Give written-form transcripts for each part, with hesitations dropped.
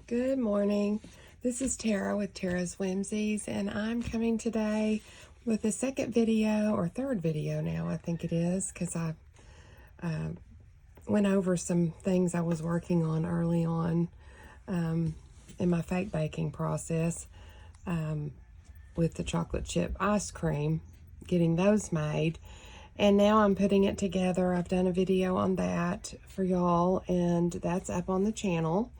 Good morning. This is Tara with Tara's Whimsies, and I'm coming today with the second video, or third video now, I think it is, because I went over some things I was working on early on in my fake baking process with the chocolate chip ice cream, getting those made. And now I'm putting it together. I've done a video on that for y'all, and that's up on the channel.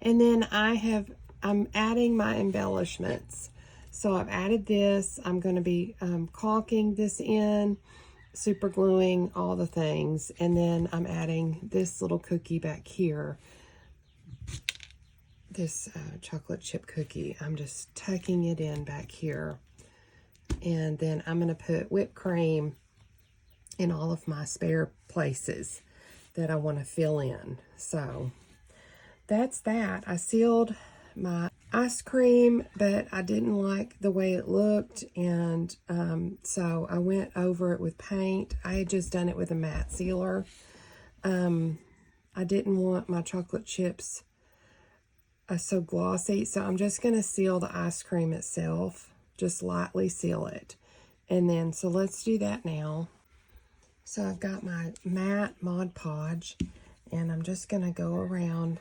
And then I'm adding my embellishments. So I've added this. I'm going to be caulking this in, super gluing all the things. And then I'm adding this little cookie back here. This chocolate chip cookie. I'm just tucking it in back here. And then I'm going to put whipped cream in all of my spare places that I want to fill in. So that's that. I sealed my ice cream, but I didn't like the way it looked, and so I went over it with paint. I had just done it with a matte sealer. I didn't want my chocolate chips so glossy, so I'm just going to seal the ice cream itself, just lightly seal it. And then, so let's do that now. So I've got my matte Mod Podge, and I'm just going to go around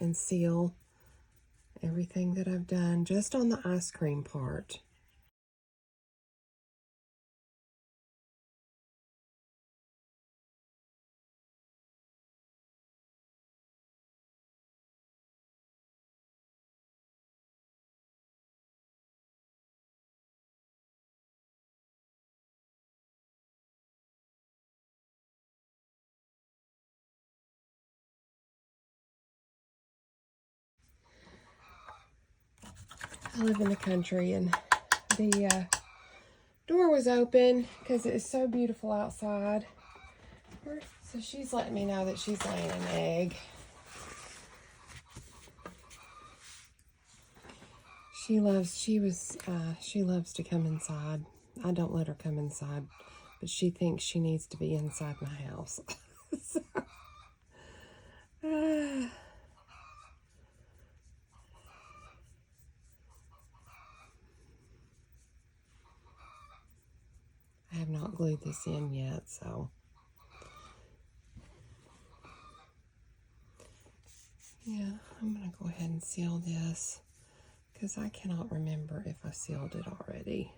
and seal everything that I've done just on the ice cream part. I live in the country, and the door was open because it is so beautiful outside. So she's letting me know that she's laying an egg. She loves to come inside. I don't let her come inside, but she thinks she needs to be inside my house. So, I have not glued this in yet, so yeah, I'm going to go ahead and seal this because I cannot remember if I sealed it already.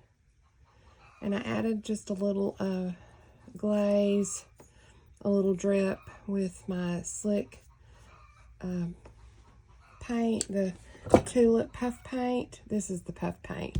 And I added just a little glaze, a little drip with my slick paint, the tulip puff paint. This is the puff paint.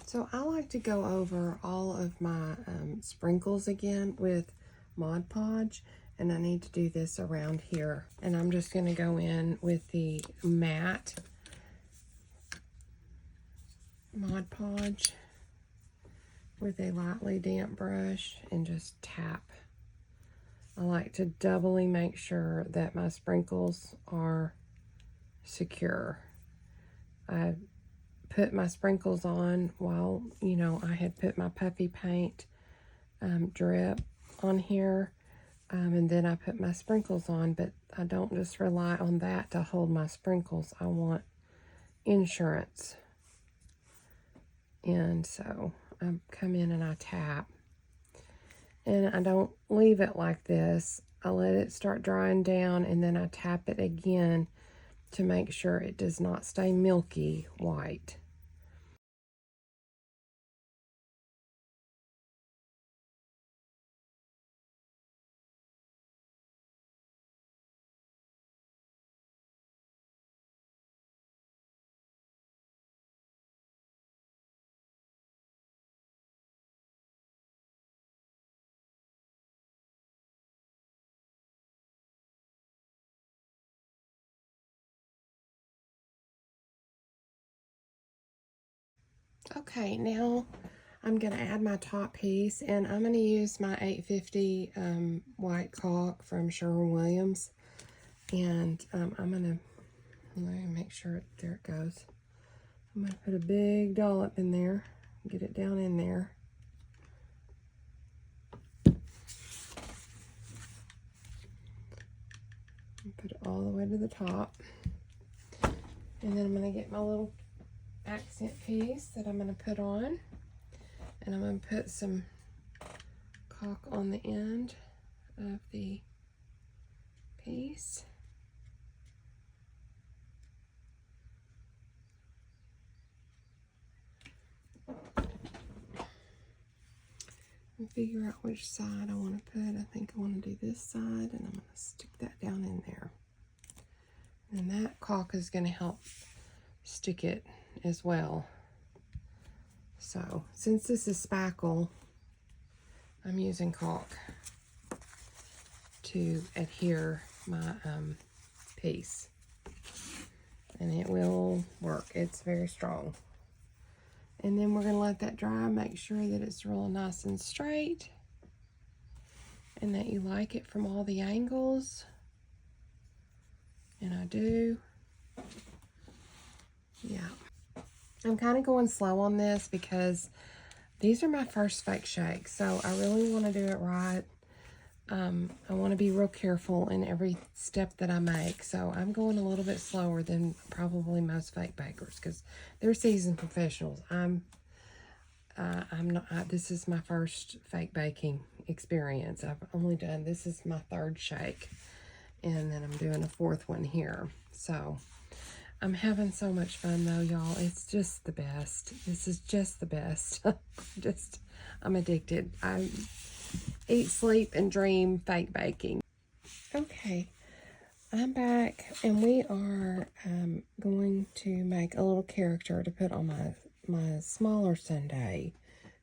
So I like to go over all of my sprinkles again with Mod Podge, and I need to do this around here. And I'm just going to go in with the matte Mod Podge with a lightly damp brush and just tap. I like to doubly make sure that my sprinkles are secure. I put my sprinkles on while, I had put my puffy paint drip on here, and then I put my sprinkles on, but I don't just rely on that to hold my sprinkles. I want insurance. And so I come in and I tap, and I don't leave it like this. I let it start drying down, and then I tap it again to make sure it does not stay milky white. Okay, now I'm going to add my top piece, and I'm going to use my 850 white caulk from Sherwin-Williams, and I'm going to, let me make sure, there it goes. I'm going to put a big dollop in there. Get it down in there. Put it all the way to the top. And then I'm going to get my little accent piece that I'm going to put on. And I'm going to put some caulk on the end of the piece. And figure out which side I want to put. I think I want to do this side, and I'm going to stick that down in there. And that caulk is going to help stick it as well. So, since this is spackle, I'm using caulk to adhere my piece. And it will work. It's very strong. And then we're going to let that dry. Make sure that it's real nice and straight. And that you like it from all the angles. And I do. Yeah. I'm kind of going slow on this because these are my first fake shakes. So I really want to do it right. I want to be real careful in every step that I make. So I'm going a little bit slower than probably most fake bakers because they're seasoned professionals. I'm not. This is my first fake baking experience. I've only done, this is my third shake. And then I'm doing a fourth one here. So I'm having so much fun though, y'all. It's just the best. This is just the best. I'm addicted. I eat, sleep, and dream fake baking. Okay, I'm back, and we are going to make a little character to put on my smaller sundae,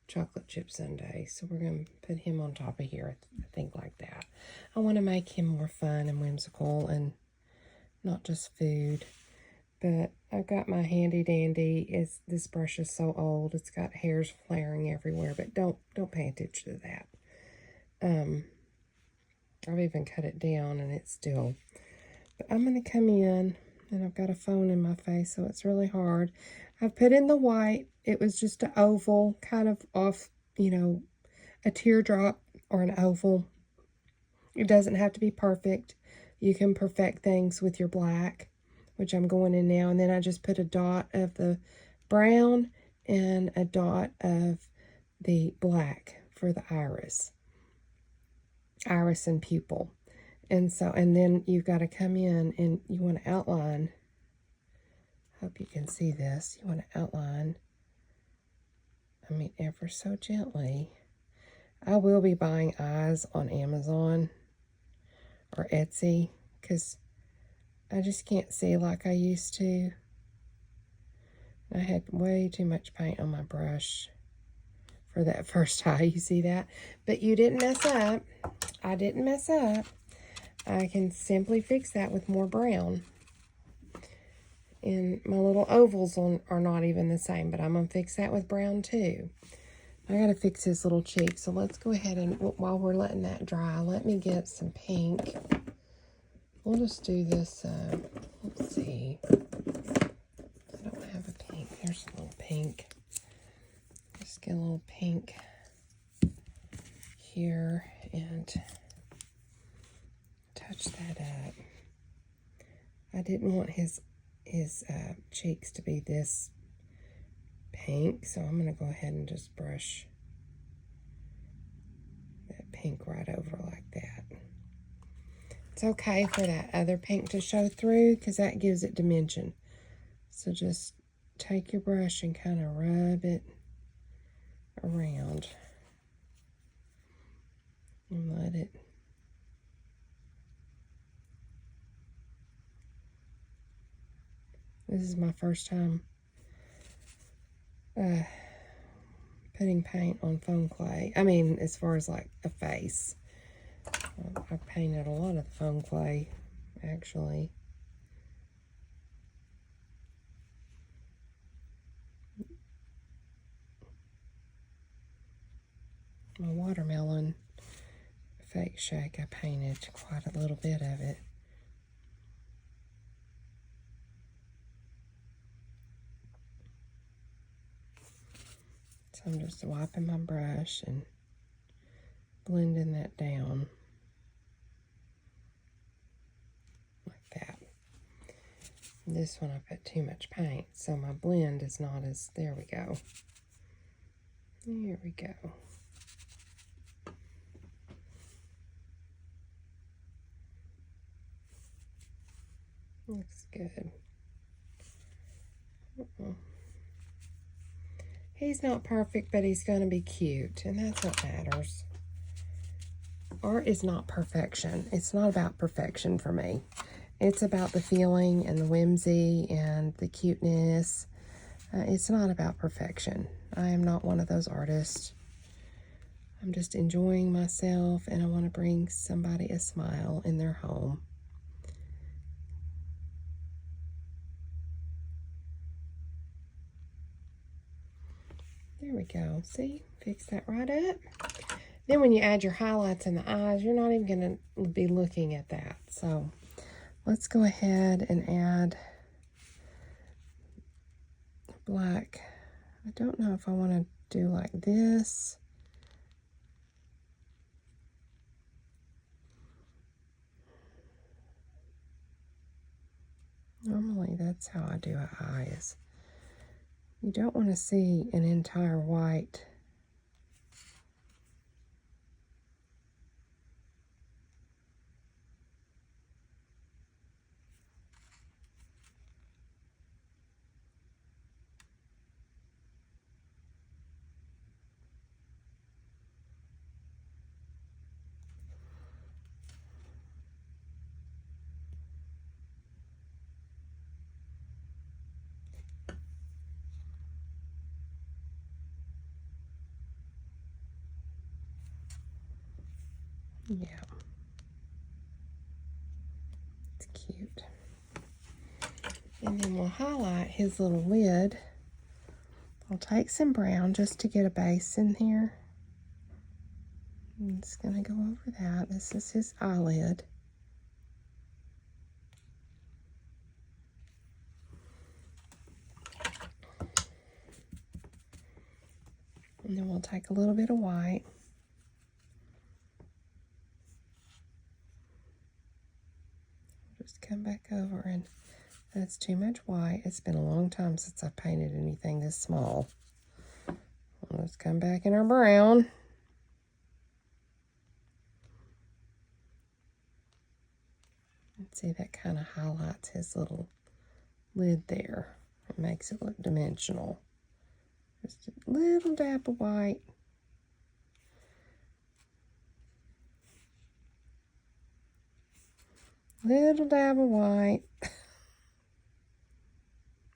chocolate chip sundae. So we're going to put him on top of here, I think, like that. I want to make him more fun and whimsical and not just food. But I've got my handy dandy. This brush is so old. It's got hairs flaring everywhere, but don't pay attention to that. I've even cut it down and it's still. But I'm going to come in, and I've got a phone in my face, so it's really hard. I've put in the white. It was just an oval, kind of off, a teardrop or an oval. It doesn't have to be perfect. You can perfect things with your black, which I'm going in now. And then I just put a dot of the brown and a dot of the black for the iris and pupil. And then you've got to come in and you want to outline. Hope you can see this. You want to outline, ever so gently. I will be buying eyes on Amazon or Etsy because I just can't see like I used to. I had way too much paint on my brush for that first eye. You see that? But you didn't mess up. I didn't mess up. I can simply fix that with more brown. And my little ovals are not even the same, but I'm going to fix that with brown too. I got to fix his little cheek, so let's go ahead and, while we're letting that dry, let me get some pink. We'll just do this, let's see. I don't have a pink. There's a little pink. Just get a little pink here and touch that up. I didn't want his cheeks to be this pink, so I'm going to go ahead and just brush that pink right over like that. It's okay for that other pink to show through because that gives it dimension. So just take your brush and kind of rub it around and let it This is my first time putting paint on foam clay. As far as like a face. I've painted a lot of the foam clay, actually. My watermelon fake shake, I painted quite a little bit of it. So I'm just wiping my brush and blending that down like that. This one I put too much paint, so my blend is not as, there we go. There we go. Looks good. He's not perfect, but he's going to be cute, and that's what matters. Art is not perfection. It's not about perfection for me. It's about the feeling and the whimsy and the cuteness. It's not about perfection. I am not one of those artists. I'm just enjoying myself, and I want to bring somebody a smile in their home. There we go. See? Fix that right up. Then when you add your highlights in the eyes, you're not even going to be looking at that. So let's go ahead and add black. I don't know if I want to do like this. Normally that's how I do an eye, is you don't want to see an entire white. Yeah. It's cute. And then we'll highlight his little lid. I'll take some brown just to get a base in here. I'm just going to go over that. This is his eyelid. And then we'll take a little bit of white. Just come back over, and that's too much white. It's been a long time since I've painted anything this small. Let's come back in our brown. See, that kind of highlights his little lid there. It makes it look dimensional. Just a little dab of white. Little dab of white.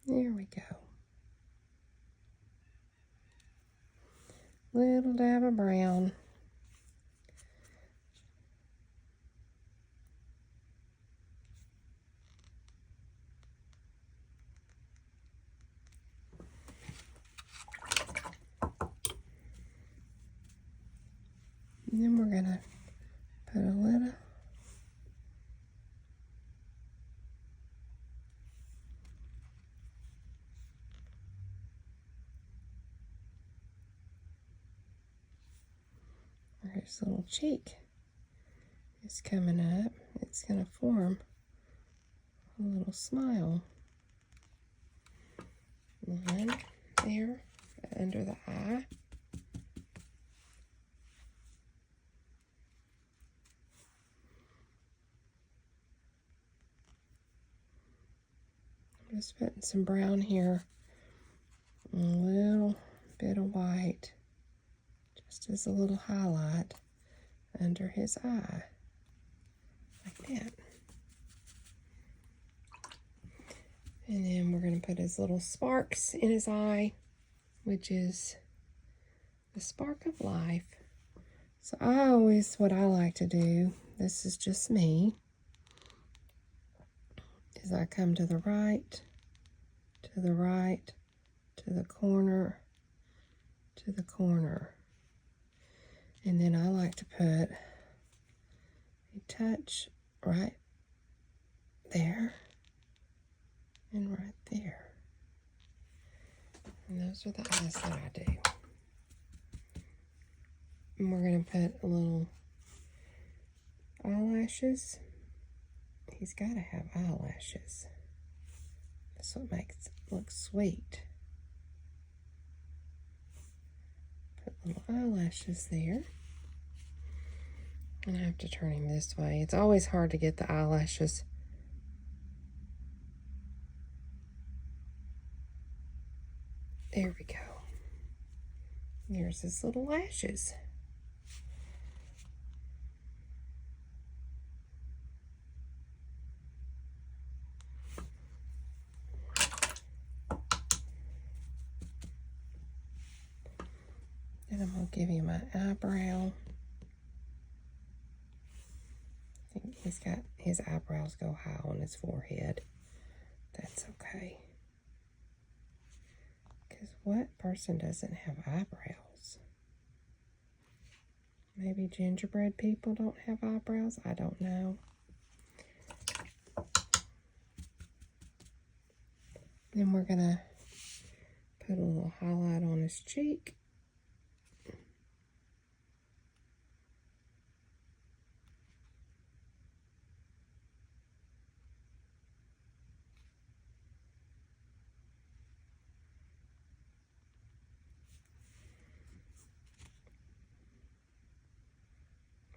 There we go. Little dab of brown. And then we're going to put a little where his little cheek is coming up. It's going to form a little smile. One there under the eye. Just putting some brown here, a little bit of white, just as a little highlight under his eye, like that. And then we're going to put his little sparks in his eye, which is the spark of life. So what I like to do, this is just me, is I come to the right, to the right, to the corner, to the corner. And then I like to put a touch right there and right there. And those are the eyes that I do. And we're going to put a little eyelashes. He's got to have eyelashes. That's what makes it look sweet. Put little eyelashes there. And I have to turn him this way. It's always hard to get the eyelashes. There we go. There's his little lashes. And I'm going to give you my eyebrow. I think he's got his eyebrows go high on his forehead. That's okay. Because what person doesn't have eyebrows? Maybe gingerbread people don't have eyebrows? I don't know. Then we're going to put a little highlight on his cheek.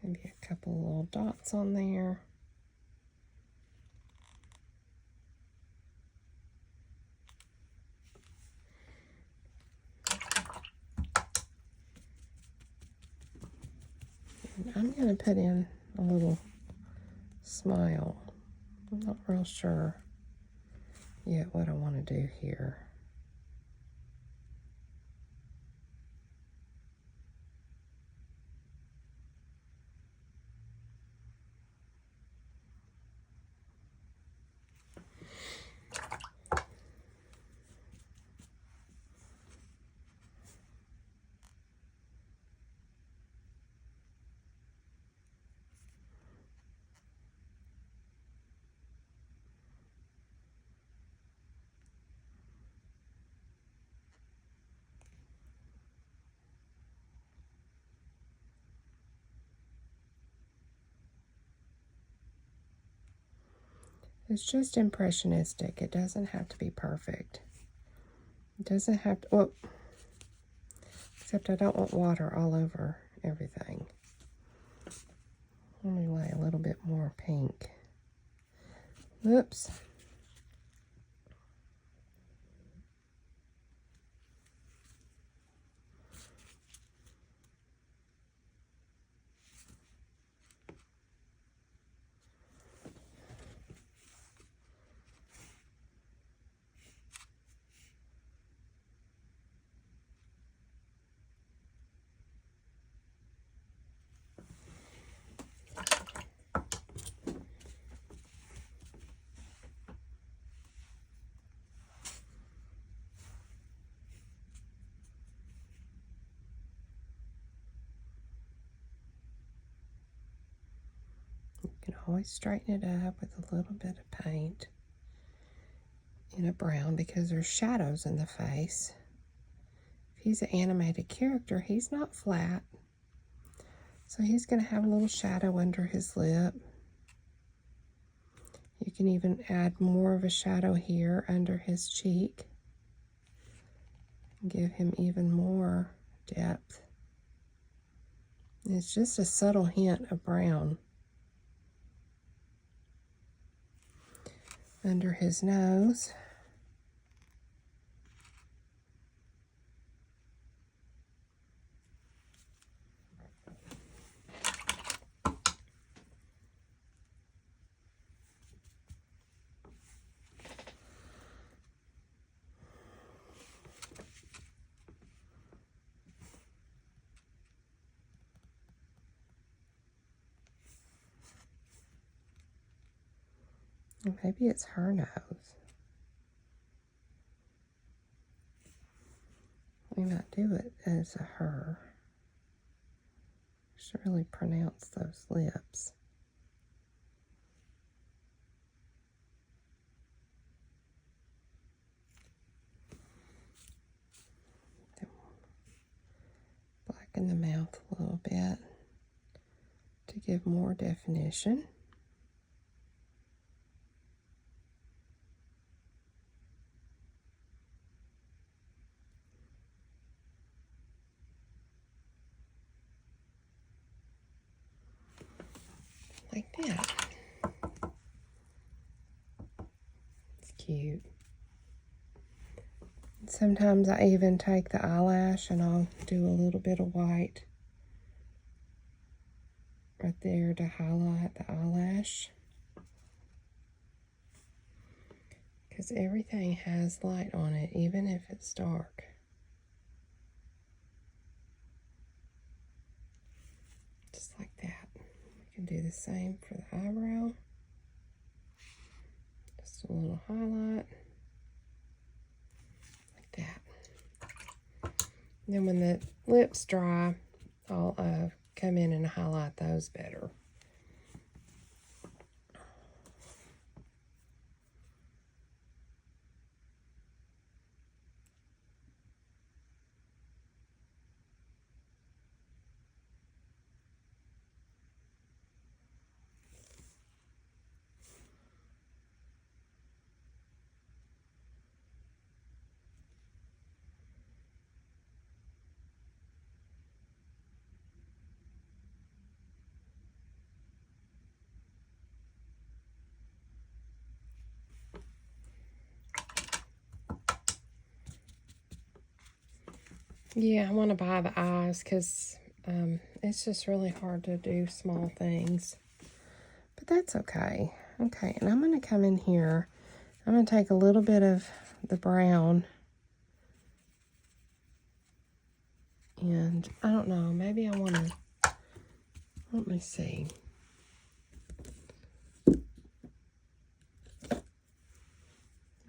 Maybe a couple of little dots on there. And I'm going to put in a little smile. I'm not real sure yet what I want to do here. It's just impressionistic. It doesn't have to be perfect. It doesn't have to, well, except I don't want water all over everything. Let me lay a little bit more pink. Oops. You can always straighten it up with a little bit of paint in a brown because there's shadows in the face. If he's an animated character, he's not flat. So he's going to have a little shadow under his lip. You can even add more of a shadow here under his cheek. Give him even more depth. It's just a subtle hint of brown. Under his nose. Maybe it's her nose. We might do it as a her. Should really pronounce those lips. Black darken the mouth a little bit to give more definition. Like that. It's cute. Sometimes I even take the eyelash and I'll do a little bit of white right there to highlight the eyelash. Because everything has light on it, even if it's dark. Just like that. We can do the same for the eyebrow. Just a little highlight. Like that. And then when the lips dry, I'll come in and highlight those better. Yeah, I want to buy the eyes because it's just really hard to do small things. But that's okay. Okay, and I'm going to come in here. I'm going to take a little bit of the brown. And I don't know, maybe I want to, let me see.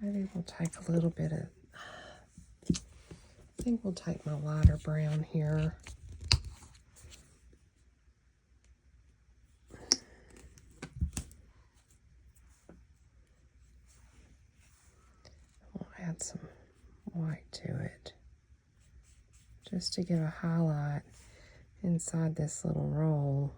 Maybe we'll take a little bit of, I think we'll take my lighter brown here. We'll add some white to it, just to give a highlight inside this little roll.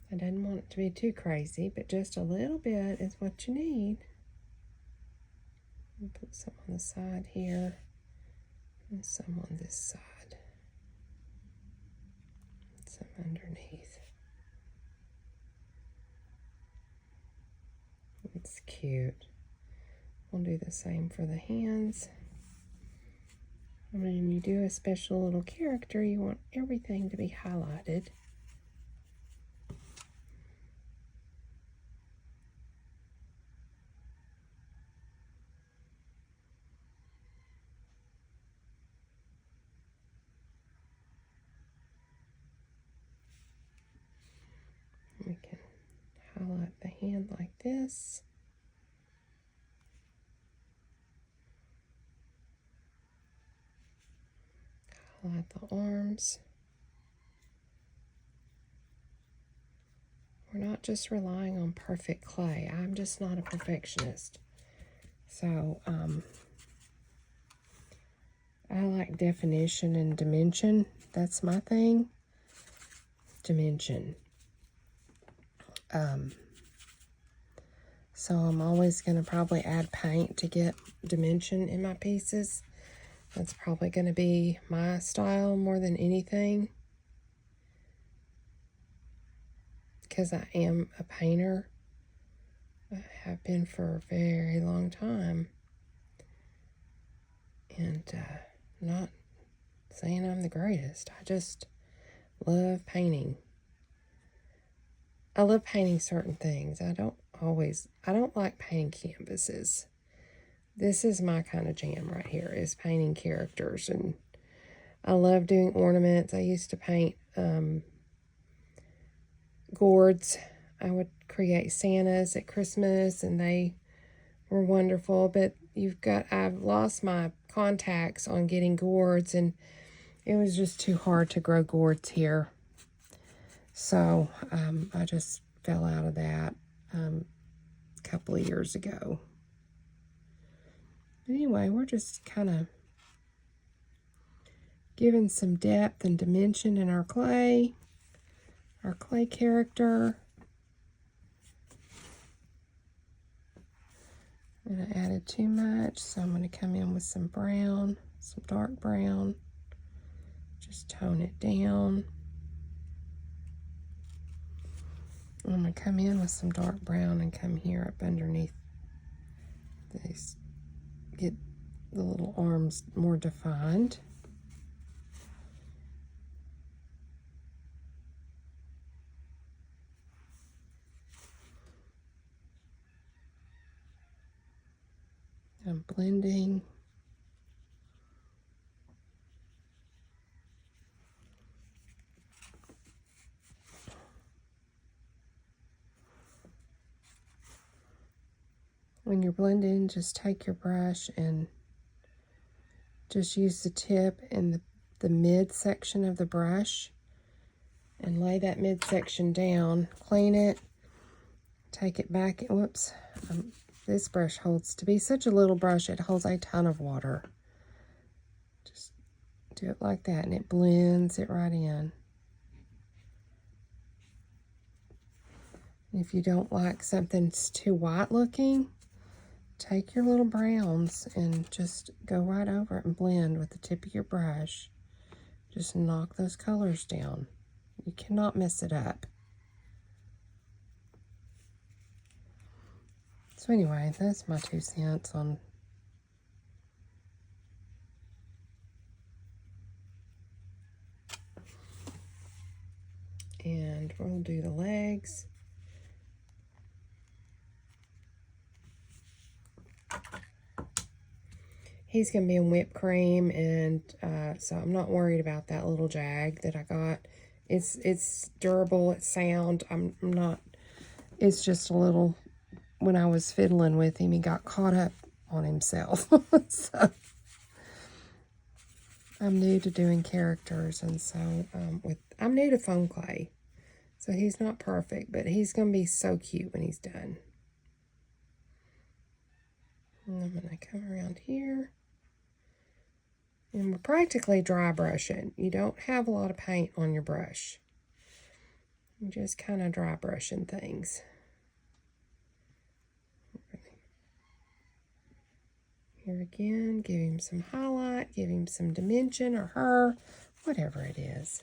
I didn't want it to be too crazy, but just a little bit is what you need. I'll put some on the side here and some on this side. Some underneath. It's cute. We'll do the same for the hands. When you do a special little character, you want everything to be highlighted. We can highlight the hand like this. Highlight the arms. We're not just relying on perfect clay. I'm just not a perfectionist. So, I like definition and dimension. That's my thing. Dimension. So I'm always going to probably add paint to get dimension in my pieces. That's probably going to be my style more than anything. Because I am a painter. I have been for a very long time. And not saying I'm the greatest. I just love painting. I love painting certain things. I don't like painting canvases. This is my kind of jam right here, is painting characters. And I love doing ornaments. I used to paint gourds. I would create Santas at Christmas, and they were wonderful. But I've lost my contacts on getting gourds, and it was just too hard to grow gourds here. So I just fell out of that a couple of years ago. But anyway, we're just kind of giving some depth and dimension in our clay character. And I added too much, so I'm going to come in with some brown, some dark brown. Just tone it down. I'm going to come in with some dark brown and come here up underneath these, get the little arms more defined. I'm blending. When you're blending, just take your brush and just use the tip and the mid section of the brush and lay that midsection down. Clean it, take it back. Whoops. This brush holds, to be such a little brush, it holds a ton of water. Just do it like that and it blends it right in. If you don't like something that's too white looking, take your little browns and just go right over it and blend with the tip of your brush. Just knock those colors down. You cannot mess it up. So anyway, that's my 2 cents on and we'll do the legs. He's going to be in whipped cream, and so I'm not worried about that little jag that I got. It's durable, it's sound. I'm not, it's just a little, when I was fiddling with him, he got caught up on himself. So I'm new to doing characters, and so I'm new to foam clay. So he's not perfect, but he's going to be so cute when he's done. And I'm going to come around here. And we're practically dry brushing. You don't have a lot of paint on your brush. You're just kind of dry brushing things. Here again, give him some highlight, give him some dimension, or her, whatever it is.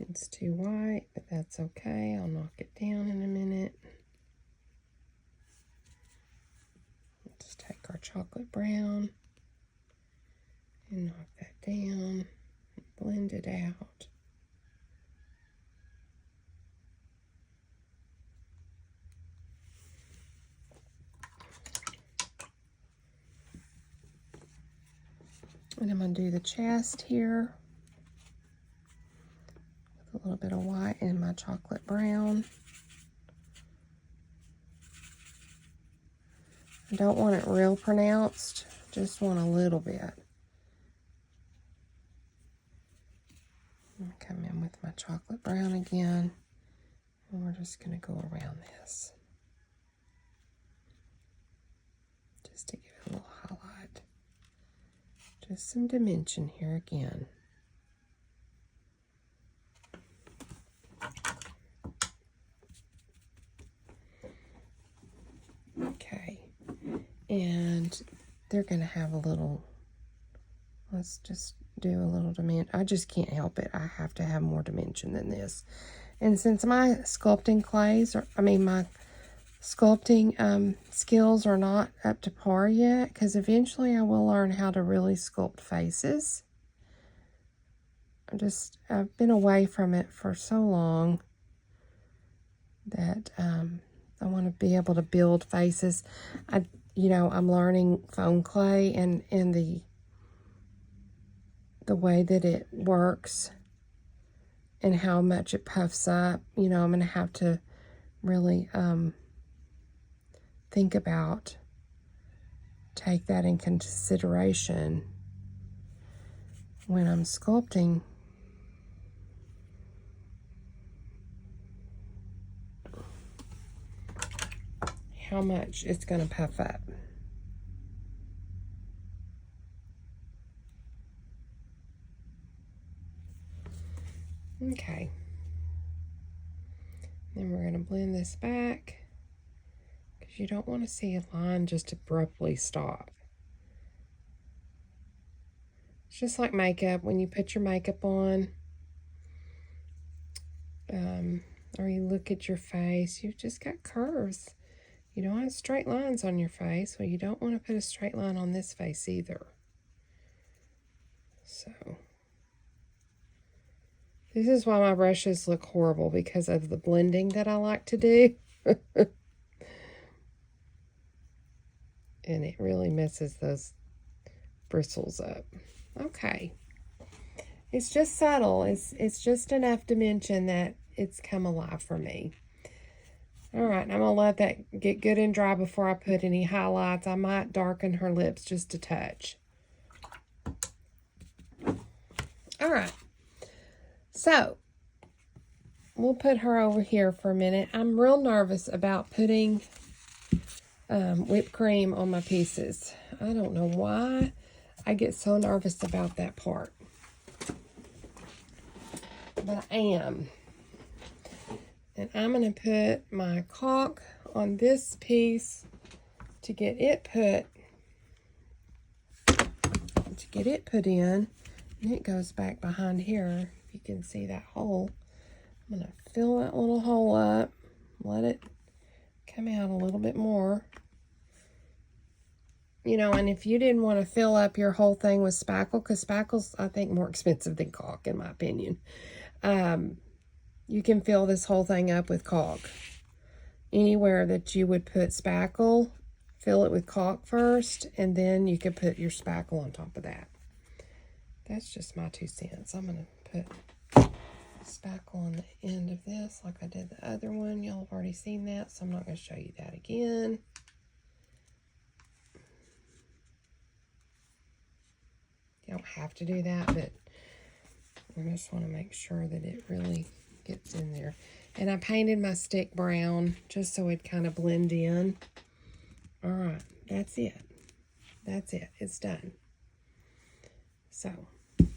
It's too white, but that's okay. I'll knock it down in a minute. Let's take our chocolate brown and knock that down and blend it out. And I'm going to do the chest here. A little bit of white in my chocolate brown. I don't want it real pronounced, just want a little bit. I'm come in with my chocolate brown again, and we're just going to go around this. Just to give it a little highlight. Just some dimension here again. Okay, and they're going to have a little, let's just do a little dimension. I just can't help it. I have to have more dimension than this. And since my sculpting clays, my sculpting skills are not up to par yet, because eventually I will learn how to really sculpt faces. I've been away from it for so long that I want to be able to build faces. I'm learning foam clay and the way that it works and how much it puffs up. I'm going to have to really think about, take that in consideration when I'm sculpting. How much it's going to puff up. Okay. Then we're going to blend this back because you don't want to see a line just abruptly stop. It's just like makeup. When you put your makeup on, or you look at your face, you've just got curves. You don't have straight lines on your face. Well, you don't want to put a straight line on this face either. So, this is why my brushes look horrible, because of the blending that I like to do. And it really messes those bristles up. Okay. It's just subtle. It's just enough to mention that it's come alive for me. All right, I'm going to let that get good and dry before I put any highlights. I might darken her lips just a touch. All right. So, we'll put her over here for a minute. I'm real nervous about putting whipped cream on my pieces. I don't know why I get so nervous about that part. But I am. And I'm going to put my caulk on this piece to get it put in. And it goes back behind here. If you can see that hole. I'm going to fill that little hole up. Let it come out a little bit more. And if you didn't want to fill up your whole thing with spackle, because spackle's, I think, more expensive than caulk, in my opinion. You can fill this whole thing up with caulk. Anywhere that you would put spackle, fill it with caulk first, and then you could put your spackle on top of that. That's just my 2 cents. I'm going to put spackle on the end of this like I did the other one. Y'all have already seen that, so I'm not going to show you that again. You don't have to do that, but I just want to make sure that it really gets in there. And I painted my stick brown just so it kind of blend in. All right, that's it. That's it. It's done. So, get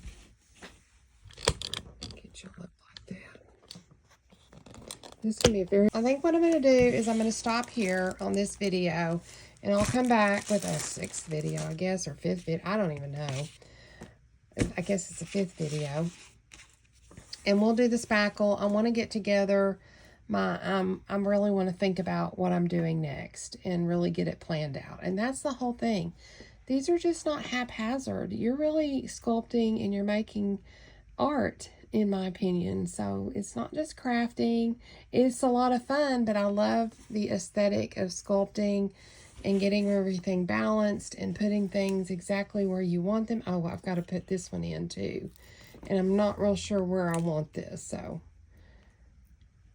your lip like that. This is going to be I think what I'm going to do is I'm going to stop here on this video, and I'll come back with a 6th video, I guess, or 5th video. I don't even know. I guess it's a 5th video. And we'll do the spackle. I want to get together my, I really want to think about what I'm doing next and really get it planned out. And that's the whole thing. These are just not haphazard. You're really sculpting and you're making art, in my opinion. So it's not just crafting. It's a lot of fun, but I love the aesthetic of sculpting and getting everything balanced and putting things exactly where you want them. Oh, I've got to put this one in too. And I'm not real sure where I want this, so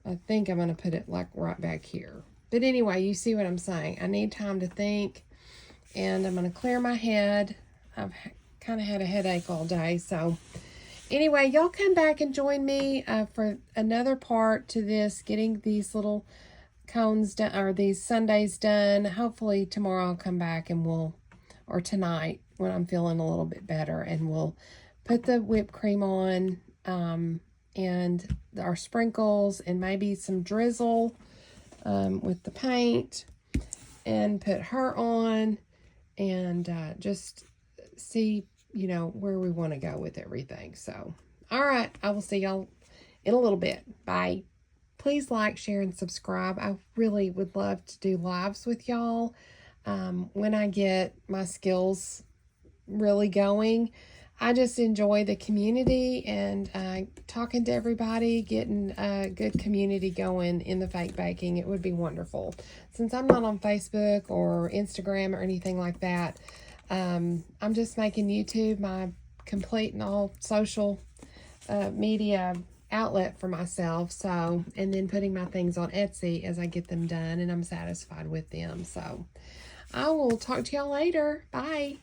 I think I'm going to put it like right back here. But anyway, you see what I'm saying. I need time to think, and I'm going to clear my head. I've kind of had a headache all day, so anyway, y'all come back and join me for another part to this, getting these little cones done, or these sundaes done. Hopefully tomorrow I'll come back and or tonight when I'm feeling a little bit better, and we'll put the whipped cream on, and our sprinkles, and maybe some drizzle with the paint, and put her on, and just see, where we want to go with everything. So, all right, I will see y'all in a little bit. Bye. Please like, share, and subscribe. I really would love to do lives with y'all when I get my skills really going. I just enjoy the community and talking to everybody, getting a good community going in the fake baking. It would be wonderful. Since I'm not on Facebook or Instagram or anything like that, I'm just making YouTube my complete and all social media outlet for myself. So, and then putting my things on Etsy as I get them done and I'm satisfied with them. So, I will talk to y'all later. Bye.